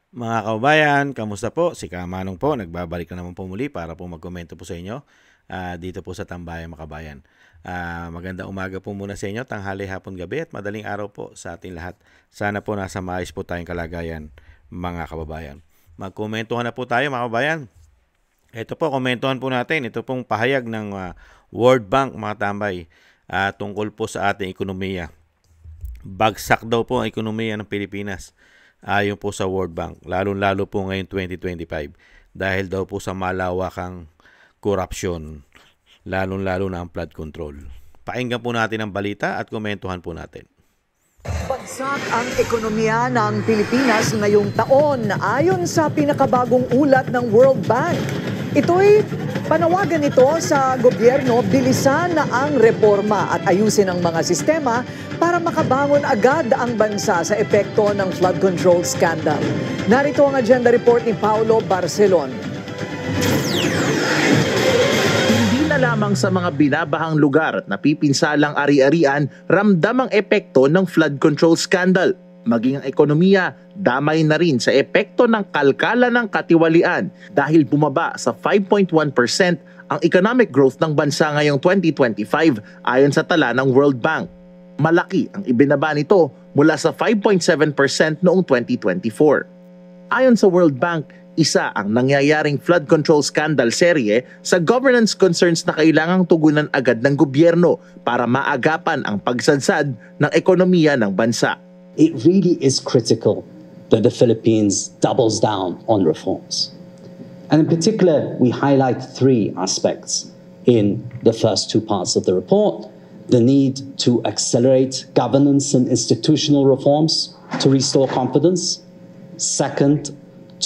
Mga kababayan, kamusta po? Si Kamanong po, nagbabalik na naman po muli para po magkomento po sa inyo dito po sa Tambayan Makabayan. Magandang umaga po muna sa inyo, tanghali, hapon, gabi at madaling araw po sa ating lahat. Sana po nasa maayos po tayong kalagayan, mga kababayan. Magkomentuhan na po tayo, mga kababayan. Ito po, komentuhan po natin. Ito pong pahayag ng World Bank, mga tambay, tungkol po sa ating ekonomiya. Bagsak daw po ang ekonomiya ng Pilipinas ayon po sa World Bank, lalo-lalo po ngayon 2025 dahil daw po sa malawakang korupsyon, lalo-lalo na ang flood control. Pakinggan po natin ang balita at komentuhan po natin. Bagsak ang ekonomiya ng Pilipinas ngayong taon ayon sa pinakabagong ulat ng World Bank. Ito'y panawagan nito sa gobyerno bilisan na ang reforma at ayusin ang mga sistema para makabangon agad ang bansa sa epekto ng flood control scandal. Narito ang agenda report ni Paulo Barcelon. Hindi na lamang sa mga binabahang lugar at napipinsalang ari-arian ramdam ang epekto ng flood control scandal. Maging ang ekonomiya, damay na rin sa epekto ng kalkala ng katiwalian dahil bumaba sa 5.1% ang economic growth ng bansa ngayong 2025 ayon sa tala ng World Bank. Malaki ang ibinaba nito mula sa 5.7% noong 2024. Ayon sa World Bank, isa ang nangyayaring flood control scandal serye sa governance concerns na kailangang tugunan agad ng gobyerno para maagapan ang pagsadsad ng ekonomiya ng bansa. It really is critical that the Philippines doubles down on reforms. And in particular, we highlight three aspects in the first two parts of the report: the need to accelerate governance and institutional reforms to restore confidence. Second,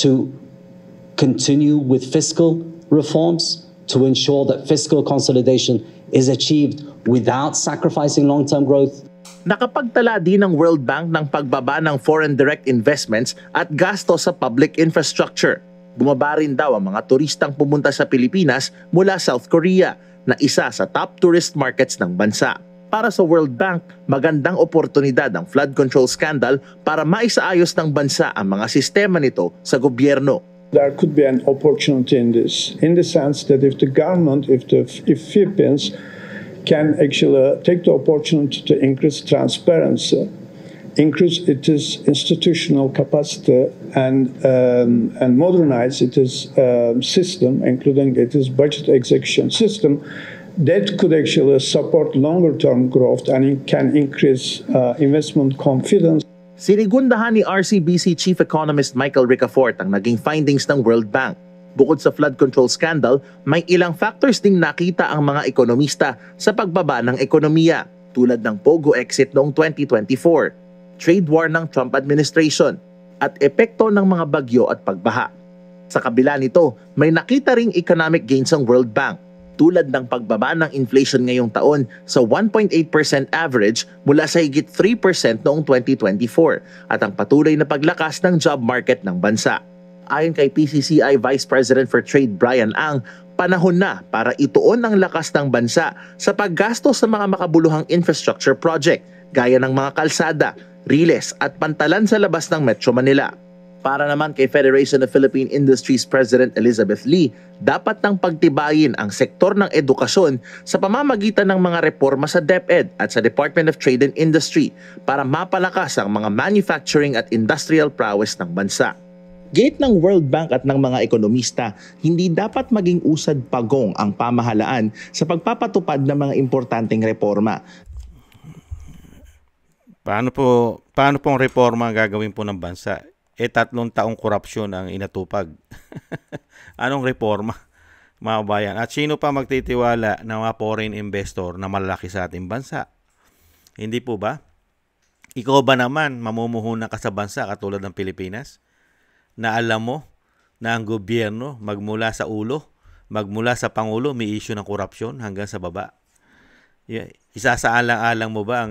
to continue with fiscal reforms to ensure that fiscal consolidation is achieved without sacrificing long-term growth. Nakapagtala din ng World Bank ng pagbaba ng foreign direct investments at gasto sa public infrastructure. Bumaba rin daw ang mga turistang pumunta sa Pilipinas mula South Korea na isa sa top tourist markets ng bansa. Para sa World Bank, magandang oportunidad ang flood control scandal para maisaayos ng bansa ang mga sistema nito sa gobyerno. There could be an opportunity in this, in the sense that if the government, if Philippines can actually take the opportunity to increase transparency, increase its institutional capacity, and modernize its system, including its budget execution system, that could actually support longer-term growth and can increase investment confidence. Sinigundahan ni RCBC Chief Economist Michael Ricafort ang naging findings ng World Bank. Bukod sa flood control scandal, may ilang factors ding nakita ang mga ekonomista sa pagbaba ng ekonomiya, tulad ng POGO exit noong 2024, trade war ng Trump administration, at epekto ng mga bagyo at pagbaha. Sa kabila nito, may nakita ring economic gains ang World Bank, tulad ng pagbaba ng inflation ngayong taon sa 1.8% average mula sa higit 3% noong 2024 at ang patuloy na paglakas ng job market ng bansa. Ayon kay PCCI Vice President for Trade Brian Ang, panahon na para ituon ang lakas ng bansa sa paggastos sa mga makabuluhang infrastructure project gaya ng mga kalsada, riles at pantalan sa labas ng Metro Manila. Para naman kay Federation of Philippine Industries President Elizabeth Lee, dapat nang pagtibayin ang sektor ng edukasyon sa pamamagitan ng mga reforma sa DepEd at sa Department of Trade and Industry para mapalakas ang mga manufacturing at industrial prowess ng bansa. Gate ng World Bank at ng mga ekonomista, hindi dapat maging usad pagong ang pamahalaan sa pagpapatupad ng mga importanteng reforma. Paano pong reforma ang gagawin po ng bansa? 3 taong korupsyon ang inatupag. Anong reforma, mga bayan? At sino pa magtitiwala ng mga foreign investor na malaki sa ating bansa? Hindi po ba? Ikaw ba naman mamumuhunan ka sa bansa katulad ng Pilipinas? Na alam mo na ang gobyerno magmula sa ulo, magmula sa Pangulo, may issue ng korupsyon hanggang sa baba. Isasaalang-alang mo ba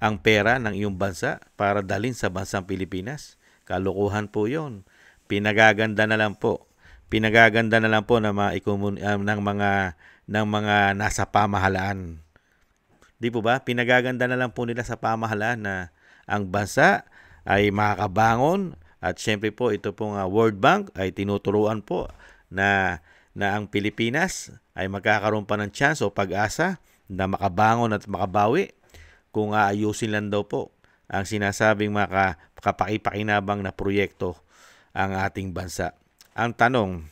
ang pera ng iyong bansa para dalhin sa bansang Pilipinas? Kalokohan po yon. Pinagaganda na lang po. Pinagaganda na lang po ng mga nasa pamahalaan. Di po ba? Pinagaganda na lang po nila sa pamahalaan na ang bansa ay makakabangon At syempre po, ito pong World Bank ay tinuturuan po na ang Pilipinas ay magkakaroon pa ng chance o pag-asa na makabangon at makabawi kung aayusin lang daw po ang sinasabing kapakipakinabang na proyekto ang ating bansa. Ang tanong,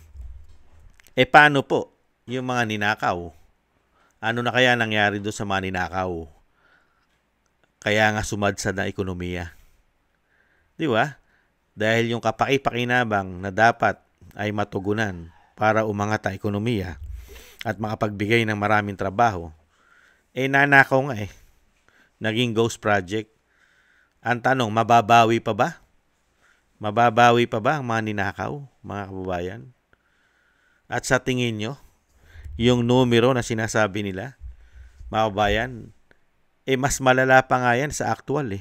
paano po yung mga ninakaw? Ano na kaya nangyari doon sa mga ninakaw? Kaya nga sumadsad na ekonomiya. Di ba? Dahil yung kapakipakinabang na dapat ay matugunan para umangat ang ekonomiya at makapagbigay ng maraming trabaho, nanakaw nga Naging ghost project. Ang tanong, mababawi pa ba? Mababawi pa ba ang mga ninakaw, mga kababayan? At sa tingin nyo, yung numero na sinasabi nila, mga kababayan, mas malala pa nga yan sa actual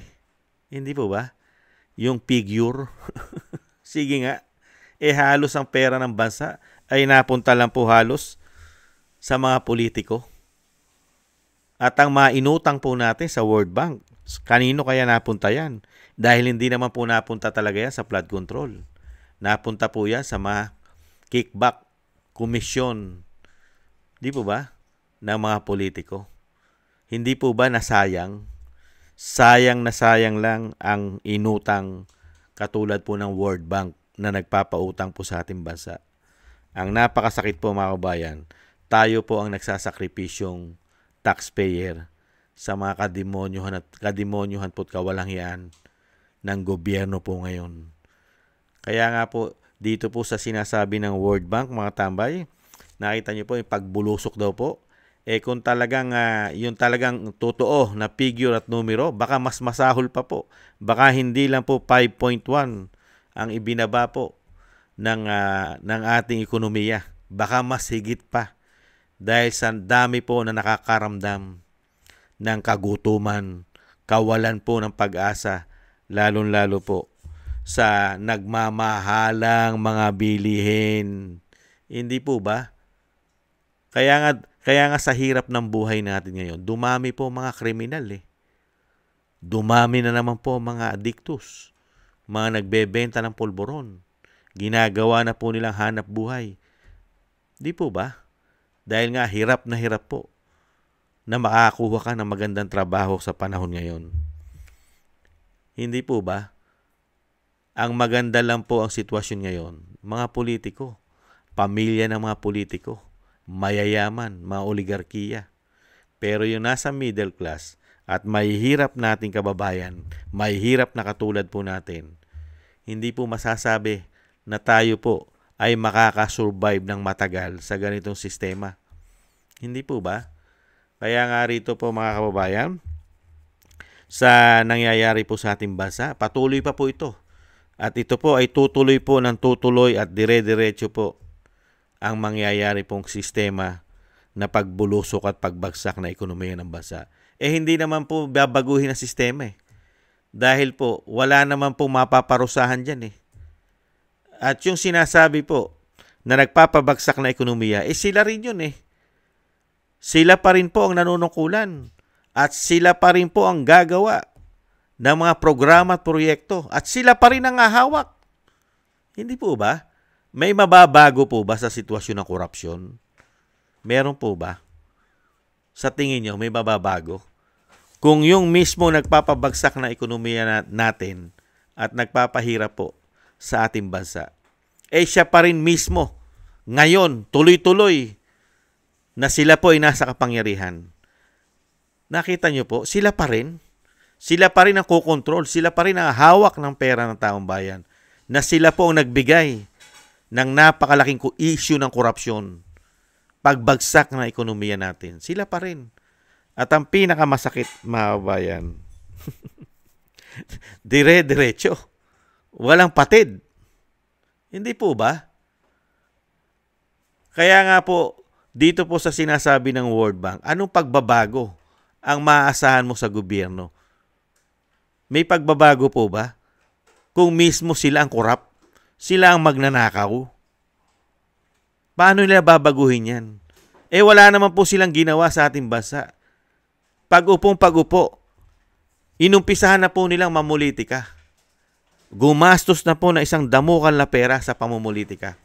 Hindi po ba? Yung figure. Sige nga, halos ang pera ng bansa ay napunta lang po halos sa mga politiko. At ang mga inutang po natin sa World Bank, kanino kaya napunta yan? Dahil hindi naman po napunta talaga yan sa flood control. Napunta po yan sa mga kickback, komisyon, di po ba, ng mga politiko. Hindi po ba nasayang? Sayang na sayang lang ang inutang katulad po ng World Bank na nagpapautang po sa ating bansa. Ang napakasakit po mga kabayan, tayo po ang nagsasakripisyong taxpayer sa mga kademonyuhan po at kawalangian ng gobyerno po ngayon. Kaya nga po, dito po sa sinasabi ng World Bank, mga tambay, nakita niyo po yung pagbulusok daw po. Kung talagang, yung talagang totoo na figure at numero, baka mas masahol pa po. Baka hindi lang po 5.1 ang ibinaba po ng ating ekonomiya. Baka mas higit pa. Dahil sa dami po na nakakaramdam ng kagutuman, kawalan po ng pag-asa, lalong-lalo po sa nagmamahalang mga bilihin. Hindi po ba? Kaya nga sa hirap ng buhay natin ngayon, dumami po mga kriminal Dumami na naman po mga addictus, mga nagbebenta ng pulburon. Ginagawa na po nilang hanap buhay. Di po ba? Dahil nga hirap na hirap po na makakuha ka ng magandang trabaho sa panahon ngayon. Hindi po ba? Ang maganda lang po ang sitwasyon ngayon, mga politiko, pamilya ng mga politiko, mayayaman, mga oligarkiya. Pero yung nasa middle class at mahihirap nating kababayan, mahihirap na katulad po natin, hindi po masasabi na tayo po ay makakasurvive ng matagal sa ganitong sistema. Hindi po ba? Kaya nga rito po mga kababayan, sa nangyayari po sa ating bansa, patuloy pa po ito. At ito po ay tutuloy po ng tutuloy at dire-diretso po ang mangyayari pong sistema na pagbulusok at pagbagsak na ekonomiya ng bansa. Hindi naman po babaguhin ang sistema Dahil po, wala naman po mapaparusahan dyan At yung sinasabi po na nagpapabagsak na ekonomiya, sila rin yun Sila pa rin po ang nanunungkulan. At sila pa rin po ang gagawa ng mga programa at proyekto. At sila pa rin ang hahawak. Hindi po ba? May mababago po ba sa sitwasyon ng korupsyon? Meron po ba? Sa tingin nyo, may mababago? Kung yung mismo nagpapabagsak na ekonomiya natin at nagpapahirap po sa ating bansa, siya pa rin mismo ngayon, tuloy-tuloy na sila po ay nasa kapangyarihan. Nakita nyo po, sila pa rin. Sila pa rin ang kukontrol. Sila pa rin ang hawak ng pera ng taong bayan. Na sila po ang nagbigay ng napakalaking issue ng korupsyon. Pagbagsak ng ekonomiya natin. Sila pa rin. At ang pinakamasakit, mga bayan, dire-diretso. Walang patid. Hindi po ba? Kaya nga po, dito po sa sinasabi ng World Bank, anong pagbabago ang maaasahan mo sa gobyerno? May pagbabago po ba? Kung mismo sila ang korap, sila ang magnanakaw, paano nila babaguhin yan? Wala naman po silang ginawa sa ating bansa. Pag-upo, inumpisahan na po nilang mamulitika. gumastos na po na isang damukal na pera sa pamumulitika.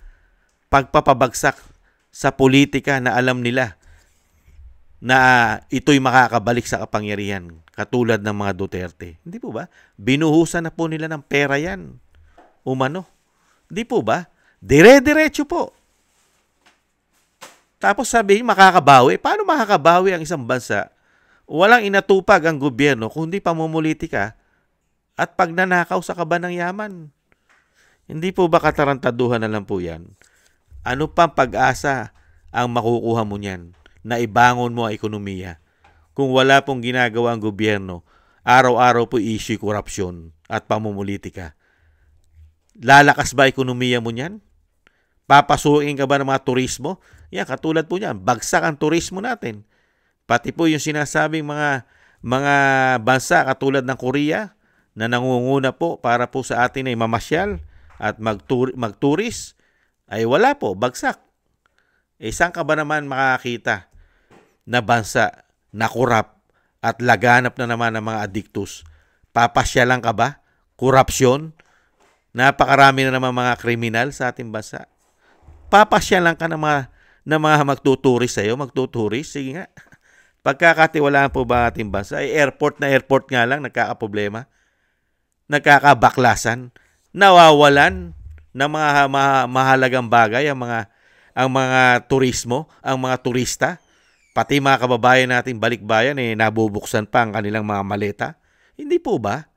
Pagpapabagsak sa politika na alam nila na ito'y makakabalik sa kapangyarihan, katulad ng mga Duterte. Hindi po ba? Binuhusan na po nila ng pera yan. Umano. Hindi po ba? Dire-diretso po. Tapos sabihin, makakabawi. Paano makakabawi ang isang bansa? Walang inatupag ang gobyerno kundi pamumulitika at pagnanakaw sa kaba ng yaman. Hindi po ba katarantaduhan na lang po yan? Ano pang pag-asa ang makukuha mo niyan na ibangon mo ang ekonomiya? Kung wala pong ginagawa ang gobyerno, araw-araw po issue korupsyon at pamumulitika. Lalakas ba ekonomiya mo niyan? Papasukin ka ba ng mga turismo? Yan, katulad po niyan, bagsak ang turismo natin. Pati po yung sinasabing mga bansa katulad ng Korea na nangunguna po para po sa atin ay mamasyal at magturis, ay wala po, bagsak. Saan ka ba naman makakita na bansa na kurap at laganap na naman ng mga adiktus? Papasyalan ka ba? Korupsyon? Napakarami na naman mga kriminal sa ating bansa. Papasyalan ka ng mga magtuturis sa'yo, magtuturis? Sige nga. Pagkakatiwalaan po ba ating bansa? Airport na airport nga lang, nagkakaproblema. Nagkakabaklasan. Nawawalan ng mga mahalagang bagay ang mga turismo, ang mga turista. Pati mga kababayan natin balikbayan, nabubuksan pa ang kanilang mga maleta. Hindi po ba?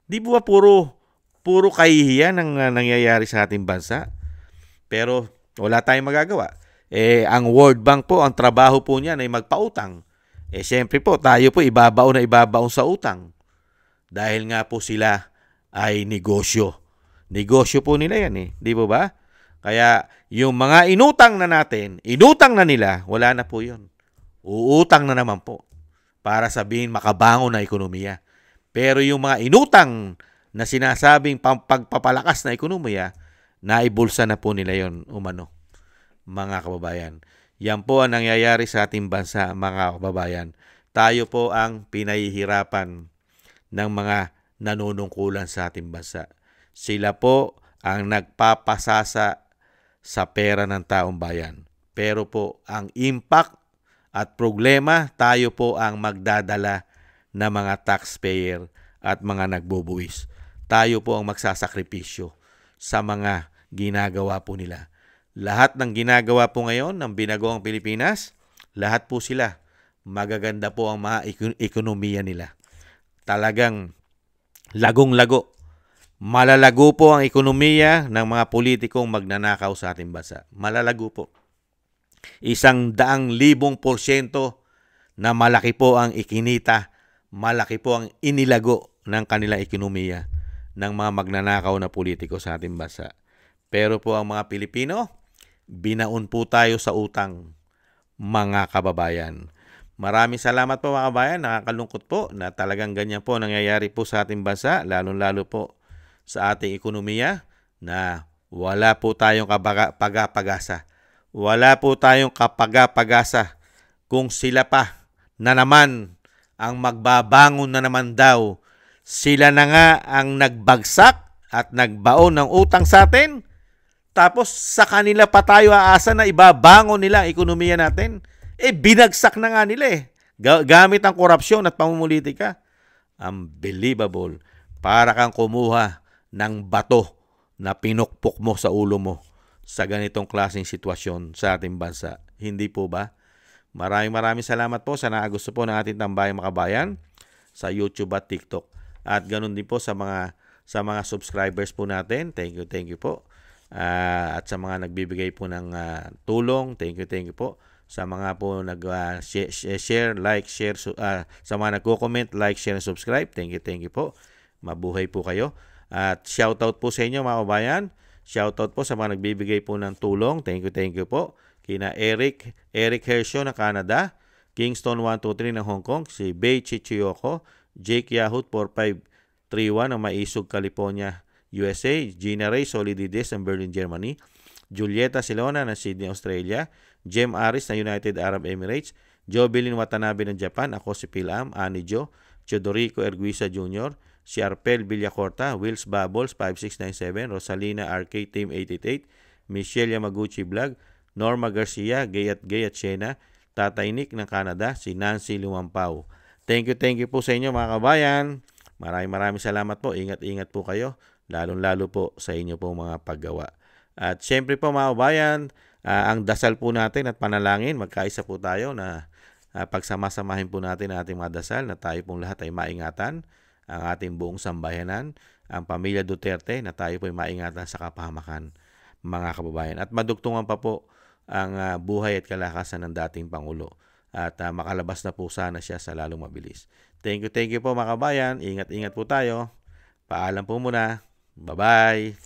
Di po ba puro kahihiyan ang nangyayari sa ating bansa? Pero wala tayong magagawa. Ang World Bank po, ang trabaho po niyan ay magpautang. Siyempre po, tayo po ibabaon sa utang. Dahil nga po sila ay negosyo. Negosyo po nila yan di po ba? Kaya yung mga inutang na natin, inutang na nila, wala na po yun. Uutang na naman po para sabihin makabangon na ekonomiya. Pero yung mga inutang na sinasabing pagpapalakas na ekonomiya, naibulsa na po nila yon umano, mga kababayan. Yan po ang nangyayari sa ating bansa, mga kababayan. Tayo po ang pinahihirapan ng mga nanunungkulan sa ating bansa. Sila po ang nagpapasasa sa pera ng taong bayan. Pero po ang impact at problema, tayo po ang magdadala ng mga taxpayer at mga nagbubuwis. Tayo po ang magsasakripisyo sa mga ginagawa po nila. Lahat ng ginagawa po ngayon ng Binagoong Pilipinas, lahat po sila, magaganda po ang mga ekonomiya nila. Talagang lagong-lago. Malalago po ang ekonomiya ng mga politikong magnanakaw sa ating bansa. Malalago po. 100,000% na malaki po ang ikinita, malaki po ang inilago ng kanilang ekonomiya ng mga magnanakaw na politiko sa ating bansa. Pero po ang mga Pilipino, binaon po tayo sa utang, mga kababayan. Maraming salamat po mga kababayan. Nakakalungkot po na talagang ganyan po nangyayari po sa ating bansa, lalo-lalo po sa ating ekonomiya na wala po tayong pag-apag-asa. Wala po tayong kapag-apag-asa kung sila pa na naman ang magbabangon na naman daw. Sila na nga ang nagbagsak at nagbaon ng utang sa atin. Tapos sa kanila pa tayo aasa na ibabangon nila ang ekonomiya natin. Binagsak na nga nila gamit ang korupsyon at pamumulitika. Unbelievable. Para kang kumuha ng bato na pinukpok mo sa ulo mo sa ganitong klaseng sitwasyon sa ating bansa. Hindi po ba? Maraming salamat po sa nakagusto po ng ating Tambayang Makabayan sa YouTube at TikTok. At ganun din po sa mga subscribers po natin. Thank you po. At sa mga nagbibigay po ng tulong, thank you po. Sa mga po nag-share, share, sa mga nagko-comment, like, share, and subscribe, thank you po. Mabuhay po kayo. At shoutout po sa inyo mga kabayan. Shoutout po sa mga nagbibigay po ng tulong. Thank you po. Kina Eric Hersho ng Canada, Kingston 123 ng Hong Kong, si Bei Chichiyoko, Jake Yahut 4531 ng Maisog, California, USA, Gina Ray Solidides ng Berlin, Germany, Julieta Silona ng Sydney, Australia, Jem Aris ng United Arab Emirates, Jovelyn Watanabe ng Japan, ako si Pilam, Ani Jo, Chodorico Erguisa Jr., si Arpel Villacorta, Wills Bubbles 5697, Rosalina RK Team 888, Michelle Yamaguchi Vlog, Norma Garcia, Gayat Shena, Tatay Nick ng Canada, si Nancy Lumampaw. Thank you po sa inyo mga kabayan. Maraming salamat po. Ingat po kayo, lalong-lalo po sa inyo po mga paggawa. At syempre po mga kabayan, ang dasal po natin at panalangin, magkaisa po tayo na pagsamasamahin po natin ang ating mga dasal na tayo pong lahat ay maingatan, ang ating buong sambayanan, ang pamilya Duterte na tayo po ay maingatan sa kapahamakan mga kababayan. At madugtungan pa po ang buhay at kalakasan ng dating Pangulo. At makalabas na po sana siya sa lalong mabilis. Thank you po mga kabayan. Ingat po tayo. Paalam po muna. Bye-bye.